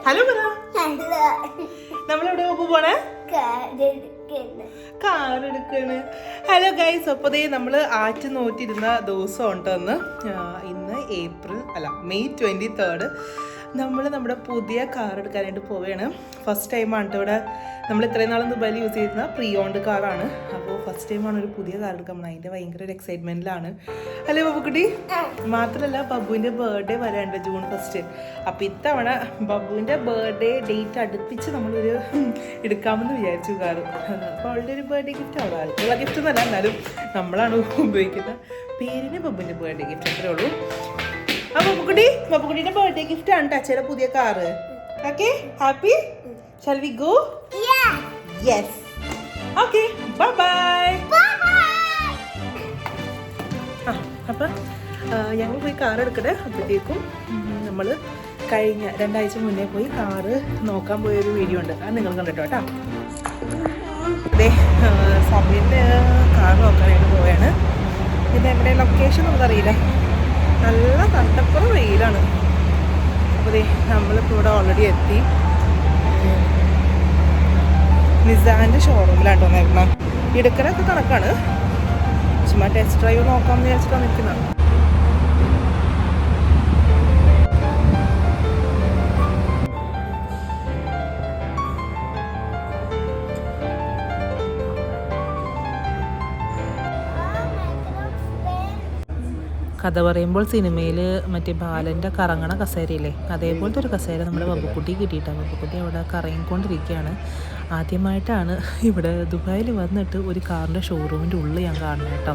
Hello പറ. നമ്മളെവിടെ പോണേ? കാർ എടുക്കാണ്. ഹലോ ഗൈസ്, അപ്പോൾ നമ്മൾ ആറ്റ് നോറ്റിരുന്ന ദിവസം ഉണ്ടെന്ന്. ഇന്ന് മെയ് 23 നമ്മൾ നമ്മുടെ പുതിയ കാർ എടുക്കാനായിട്ട് പോവുകയാണ്. ഫസ്റ്റ് ടൈമാണ് ഇവിടെ നമ്മൾ ഇത്രയും നാളും ദുബായിൽ യൂസ് ചെയ്തിരുന്ന പ്രീ ഓൺഡ് കാറാണ്. അപ്പോൾ ഫസ്റ്റ് ടൈമാണ് ഒരു പുതിയ കാർ എടുക്കാൻ പോകുന്നത്. അതിൻ്റെ ഭയങ്കര ഒരു എക്സൈറ്റ്മെൻറ്റിലാണ്. അല്ലേ ബബുക്കുട്ടി? മാത്രമല്ല ബബുവിൻ്റെ ബർത്ത്ഡേ വരാണ്ട് June 1. അപ്പോൾ ഇത്തവണ ബബുവിൻ്റെ ബർത്ത്ഡേ ഡേറ്റ് അടുപ്പിച്ച് നമ്മളൊരു എടുക്കാമെന്ന് വിചാരിച്ചു കാറ്. അപ്പോൾ അവളുടെ ഒരു ബർത്ത്ഡേ ഗിഫ്റ്റ് ആവും. ആൾക്കുള്ള ഗിഫ്റ്റ് ഒന്നല്ല, എന്നാലും നമ്മളാണ് ഉപയോഗിക്കുന്നത്. പേരിന് ബബുവിൻ്റെ ബർത്ത്ഡേ ഗിഫ്റ്റ് അത്രേ ഉള്ളൂ. ബബുക്കുട്ടിയുടെ ബർത്ത്ഡേ ഗിഫ്റ്റ് ആണ് ടച്ചയുടെ പുതിയ car. Okay, happy? Shall we go? Yeah. Yes. Okay, bye-bye. അപ്പം ഞങ്ങൾ പോയി കാർ എടുക്കട്ടെ. അപ്പോഴത്തേക്കും നമ്മൾ കഴിഞ്ഞ 2 ആഴ്ച മുന്നേ പോയി കാറ് നോക്കാൻ പോയൊരു വീഡിയോ ഉണ്ട്, അത് നിങ്ങൾ കണ്ടിട്ടോ കേട്ടോ. അതെ, സമയത്ത് കാർ നോക്കാനായിട്ട് പോവുകയാണ്. ഇത് എവിടെ ലൊക്കേഷൻ നമുക്കറിയില്ല. നല്ല തട്ടപ്പുറം വെയിലാണ്. അപ്പോൾ നമ്മളിപ്പോൾ ഇവിടെ ഓൾറെഡി എത്തി. നിസാൻ്റെ ഷോറൂമിലാണ് വന്നേക്കുന്നത്. എടുക്കലൊക്കെ കണക്കാണ്, ചുമ്മാ ടെസ്റ്റ് ഡ്രൈവ് നോക്കാമെന്ന് വിചാരിച്ചിട്ടാണ് നിൽക്കുന്നത്. കഥ പറയുമ്പോൾ സിനിമയിൽ മറ്റേ ബാലൻ്റെ കറങ്ങണ കസേരയില്ലേ, അതേപോലത്തെ ഒരു കസേര നമ്മുടെ ബബുക്കുട്ടി കിട്ടിയിട്ടാണ്. ബബുക്കുട്ടി അവിടെ കറങ്ങിക്കൊണ്ടിരിക്കുകയാണ്. ആദ്യമായിട്ടാണ് ഇവിടെ ദുബായിൽ വന്നിട്ട് ഒരു കാറിൻ്റെ ഷോറൂമിൻ്റെ ഉള്ളിൽ ഞാൻ കാണുന്നത് കേട്ടോ.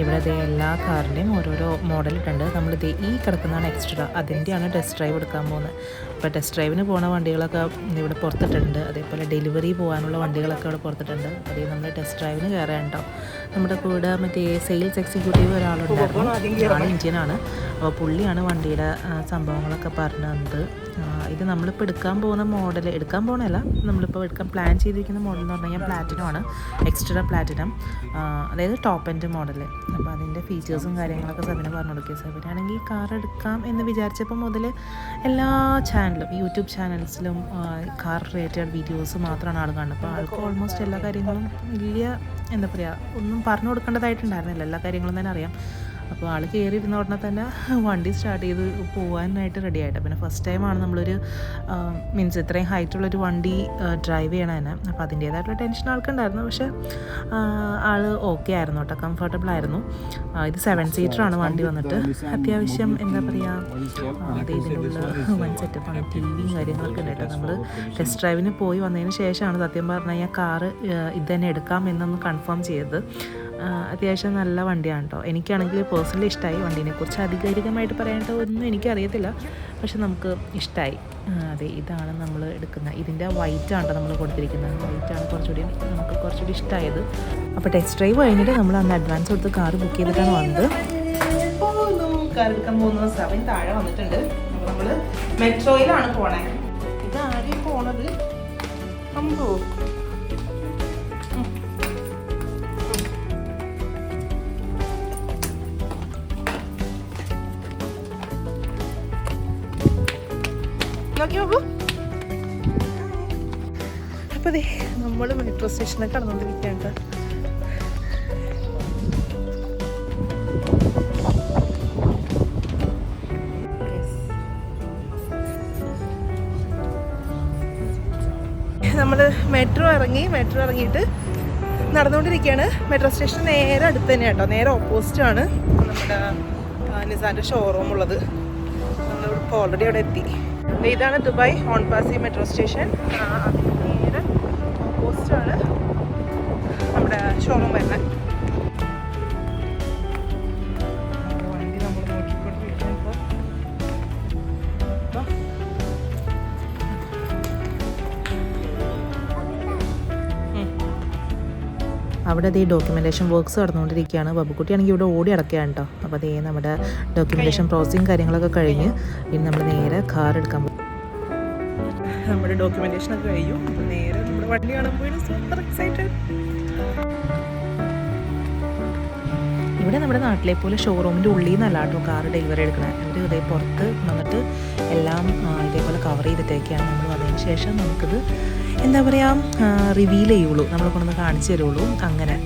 ഇവിടെ എല്ലാ കാറിൻ്റെയും ഓരോരോ മോഡലിട്ടുണ്ട്. നമ്മളിത് ഈ കിടക്കുന്നതാണ് എക്സ്ട്രാ, അതിൻ്റെയാണ് ടെസ്റ്റ് ഡ്രൈവ് എടുക്കാൻ പോകുന്നത്. അപ്പോൾ ടെസ്റ്റ് ഡ്രൈവിന് പോകുന്ന വണ്ടികളൊക്കെ ഇവിടെ പുറത്തിട്ടുണ്ട്. അതേപോലെ ഡെലിവറി പോകാനുള്ള വണ്ടികളൊക്കെ ഇവിടെ പുറത്തിട്ടുണ്ട്. അതേ നമ്മൾ ടെസ്റ്റ് ഡ്രൈവിന് കയറാനുണ്ടോ. നമ്മുടെ കൂടെ മറ്റേ സെയിൽസ് എക്സിക്യൂട്ടീവ് ഒരാളുണ്ടായിരുന്നു, ഇന്ത്യനാണ്. അപ്പോൾ പുള്ളിയാണ് വണ്ടിയുടെ സംഭവങ്ങളൊക്കെ പറഞ്ഞു തന്നത്. ഇത് നമ്മളിപ്പോൾ എടുക്കാൻ പോകുന്ന മോഡൽ, എടുക്കാൻ പോകുന്നതല്ല, നമ്മളിപ്പോൾ എടുക്കാൻ പ്ലാൻ ചെയ്തിരിക്കുന്ന മോഡൽ എന്ന് പറഞ്ഞു കഴിഞ്ഞാൽ പ്ലാറ്റിനമാണ്, എക്സ്ട്രാ പ്ലാറ്റിനം, അതായത് ടോപ്പ് എൻഡ് മോഡൽ. അപ്പോൾ അതിൻ്റെ ഫീച്ചേഴ്സും കാര്യങ്ങളൊക്കെ സബിന പറഞ്ഞു കൊടുക്കുക. സബിനാണെങ്കിൽ കാർ എടുക്കാം എന്ന് വിചാരിച്ചപ്പോൾ മുതൽ എല്ലാ ചാനലും, യൂട്യൂബ് ചാനൽസിലും കാർ റിലേറ്റഡ് വീഡിയോസ് മാത്രമാണ് ആൾ കാണുന്നത്. അപ്പോൾ ആൾക്ക് ഓൾമോസ്റ്റ് എല്ലാ കാര്യങ്ങളും വലിയ എന്താ പറയുക, ഒന്നും പറഞ്ഞു കൊടുക്കേണ്ടതായിട്ടുണ്ടായിരുന്നില്ല, എല്ലാ കാര്യങ്ങളും തന്നെ അറിയാം. അപ്പോൾ ആൾ കയറിയിരുന്ന ഉടനെ തന്നെ വണ്ടി സ്റ്റാർട്ട് ചെയ്ത് പോകാനായിട്ട് റെഡി ആയിട്ട്. പിന്നെ ഫസ്റ്റ് ടൈമാണ് നമ്മളൊരു മീൻസ് ഇത്രയും ഹൈറ്റുള്ളൊരു വണ്ടി ഡ്രൈവ് ചെയ്യണം തന്നെ. അപ്പോൾ അതിൻ്റേതായിട്ടുള്ള ടെൻഷൻ ആൾക്കുണ്ടായിരുന്നു. പക്ഷേ ആൾ ഓക്കെ ആയിരുന്നു കേട്ടോ, കംഫർട്ടബിൾ ആയിരുന്നു. ഇത് 7 സീറ്ററാണ് വണ്ടി വന്നിട്ട്. അത്യാവശ്യം എന്താ പറയുക, അത് ഇതിനുള്ള വൺ സെറ്റപ്പാണ്, ടിവിയും കാര്യങ്ങളൊക്കെ ഉണ്ട് കേട്ടോ. നമ്മൾ ടെസ്റ്റ് ഡ്രൈവിന് പോയി വന്നതിന് ശേഷമാണ് സത്യം പറഞ്ഞു കഴിഞ്ഞാൽ കാറ് ഇത് തന്നെ എടുക്കാം എന്നൊന്ന് കൺഫേം ചെയ്തത്. അത്യാവശ്യം നല്ല വണ്ടിയാണ് കേട്ടോ. എനിക്കാണെങ്കിൽ പേഴ്സണലി ഇഷ്ടമായി. വണ്ടീനെക്കുറിച്ച് ആധികാരികമായിട്ട് പറയാനായിട്ട് ഒന്നും എനിക്കറിയത്തില്ല, പക്ഷെ നമുക്ക് ഇഷ്ടമായി. അതെ, ഇതാണ് നമ്മൾ എടുക്കുന്നത്. ഇതിൻ്റെ വൈറ്റാണ് നമ്മൾ കൊടുത്തിരിക്കുന്നത്. വൈറ്റാണ് നമുക്ക് കുറച്ചുകൂടി ഇഷ്ടമായത്. അപ്പോൾ ടെസ്റ്റ് ഡ്രൈവ് കഴിഞ്ഞിട്ട് നമ്മൾ അന്ന് അഡ്വാൻസ് കൊടുത്ത് കാർ ബുക്ക് ചെയ്തിട്ടാണ് വന്നത്. കാർ എടുക്കാൻ പോകുന്ന സമയം താഴെ വന്നിട്ടുണ്ട്. അപ്പോൾ നമ്മൾ മെട്രോയിലാണ് പോണേ. ഇതാരെയും പോണത് അമ്പോ അപ്പോൾ അതെ, നമ്മൾ മെട്രോ സ്റ്റേഷനിൽ കടന്നുകൊണ്ടിരിക്കുകയാണ്. നമ്മൾ മെട്രോ ഇറങ്ങിയിട്ട് നടന്നുകൊണ്ടിരിക്കുകയാണ്. മെട്രോ സ്റ്റേഷൻ നേരെ അടുത്ത് തന്നെയാണ് കേട്ടോ, നേരെ ഓപ്പോസിറ്റാണ് നമ്മുടെ നിസാൻ്റെ ഷോറൂം ഉള്ളത്. നമ്മളിപ്പോൾ ഓൾറെഡി അവിടെ എത്തി. ഇതാണ് Dubai on Passi metro station. നേരെ ഓപ്പോസിറ്റാണ് നമ്മുടെ ഷോറൂം വരുന്നത്. വണ്ടി നമ്മൾ നോക്കിക്കൊണ്ടിരിക്കുന്നത് അവിടെ അതേ ഡോക്യുമെൻറ്റേഷൻ വർക്ക്സ് നടന്നുകൊണ്ടിരിക്കുകയാണ്. ബബുക്കുട്ടിയാണെങ്കിൽ ഇവിടെ ഓടി അടക്കുകയാണ് കേട്ടോ. അപ്പോൾ അതേ നമ്മുടെ ഡോക്യുമെൻറ്റേഷൻ പ്രോസസ്സിങ് കാര്യങ്ങളൊക്കെ കഴിഞ്ഞ് ഇനി നമ്മൾ നേരെ കാർ എടുക്കാൻ പോകും. നമ്മുടെ ഡോക്യുമെൻറ്റേഷനൊക്കെ കഴിഞ്ഞു. അപ്പോൾ നേരെ നമ്മുടെ വണ്ടി കാണുമ്പോൾ സൂപ്പർ എക്സൈറ്റഡ്. ഇവിടെ നമ്മുടെ നാട്ടിലെ പോലെ ഷോറൂമിൻ്റെ ഉള്ളിൽ നിന്നല്ല കേട്ടോ കാർ ഡെലിവറി എടുക്കണേ. അവർ ഇതേ പുറത്ത് വന്നിട്ട് എല്ലാം ഇതേപോലെ കവർ ചെയ്തിട്ടൊക്കെയാണ് നമ്മൾ വന്നതിന് ശേഷം നമുക്കിത് എന്താ പറയുക റിവീൽ ചെയ്യുള്ളൂ, നമ്മളെ കൊണ്ടൊന്ന് കാണിച്ചു തരുള്ളൂ. അങ്ങനെ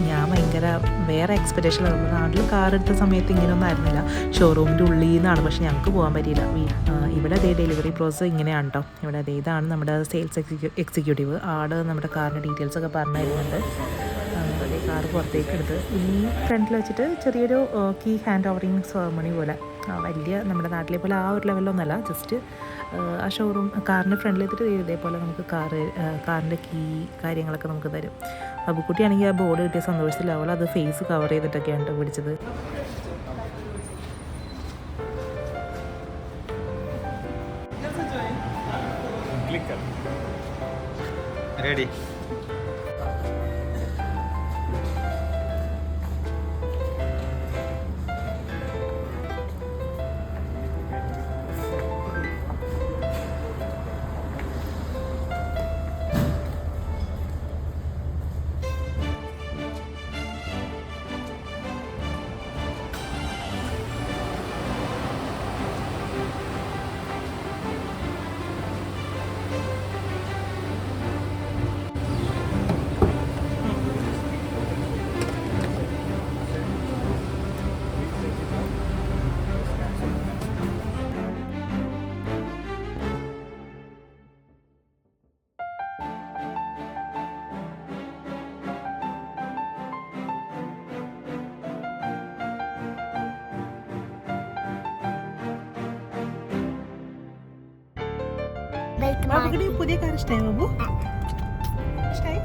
ഞാൻ ഭയങ്കര വേറെ എക്സ്പെക്റ്റേഷൻ. നമ്മുടെ നാട്ടിൽ കാർ എടുത്ത സമയത്ത് ഇങ്ങനെയൊന്നും ആയിരുന്നില്ല, ഷോറൂമിൻ്റെ ഉള്ളിൽ നിന്നാണ്. പക്ഷെ ഞങ്ങൾക്ക് പോകാൻ പറ്റിയില്ല. ഇവിടെ അതേ ഡെലിവറി പ്രോസസ്സ് ഇങ്ങനെയാണ് കേട്ടോ. ഇവിടെ ഇതാണ് നമ്മുടെ സെയിൽസ് എക്സിക്യൂട്ടീവ്. ആട് നമ്മുടെ കാറിൻ്റെ ഡീറ്റെയിൽസൊക്കെ പറഞ്ഞു തരുന്നുണ്ട്. അതേ കാർ പുറത്തേക്ക് എടുത്ത് ഈ ഫ്രണ്ടിൽ വെച്ചിട്ട് ചെറിയൊരു കീ ഹാൻഡ് ഓവറിങ് സെറമണി പോലെ, വലിയ നമ്മുടെ നാട്ടിലെ പോലെ ആ ഒരു ലെവലിലൊന്നുമല്ല, ജസ്റ്റ് ആ ഷോറൂം കാറിൻ്റെ ഫ്രണ്ടിൽ എത്തിയിട്ട് ഇതേപോലെ നമുക്ക് കാറിൻ്റെ കീ കാര്യങ്ങളൊക്കെ നമുക്ക് തരും. അബുക്കുട്ടിയാണെങ്കിൽ ആ ബോർഡ് കിട്ടിയ സന്തോഷത്തിൽ അവൾ അത് ഫേസ് കവർ ചെയ്തിട്ടൊക്കെയാണ് പിടിച്ചത്. റെഡി. പുതിയ കാർ ഇഷ്ടമായി ബാബു? ഇഷ്ടമായി?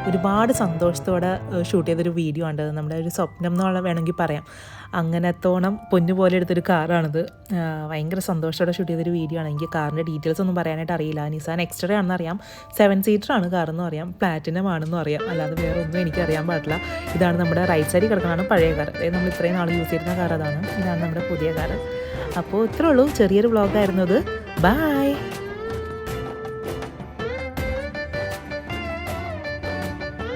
ഒരുപാട് സന്തോഷത്തോടെ ഷൂട്ട് ചെയ്തൊരു വീഡിയോ ആണ്. നമ്മുടെ ഒരു സ്വപ്നം എന്നുള്ള വേണമെങ്കിൽ പറയാം. അങ്ങനത്തോണം പൊന്നുപോലെ എടുത്തൊരു കാറാണിത്. ഭയങ്കര സന്തോഷത്തോടെ ഷൂട്ട് ചെയ്തൊരു വീഡിയോ ആണ്. എനിക്ക് കാറിൻ്റെ ഡീറ്റെയിൽസ് ഒന്നും പറയാനായിട്ട് അറിയില്ല. നിസാൻ എക്സ്ട്രാ ആണെന്ന് അറിയാം, 7 സീറ്ററാണ് കാറെന്നും അറിയാം, പ്ലാറ്റിനം ആണെന്നും അറിയാം, അല്ലാതെ വേറെ ഒന്നും എനിക്ക് അറിയാൻ പാടില്ല. ഇതാണ് നമ്മുടെ റൈറ്റ് സൈഡിൽ കിടക്കുന്നതാണ് പഴയ കാർ. അതായത് നമ്മൾ ഇത്രയും നാൾ യൂസ് ചെയ്യുന്ന കാർ അതാണ്. ഇതാണ് നമ്മുടെ പുതിയ കാർ. അപ്പോൾ ഇത്രേ ഉള്ളൂ, ചെറിയൊരു വ്ളോഗായിരുന്നു അത്. ബൈ.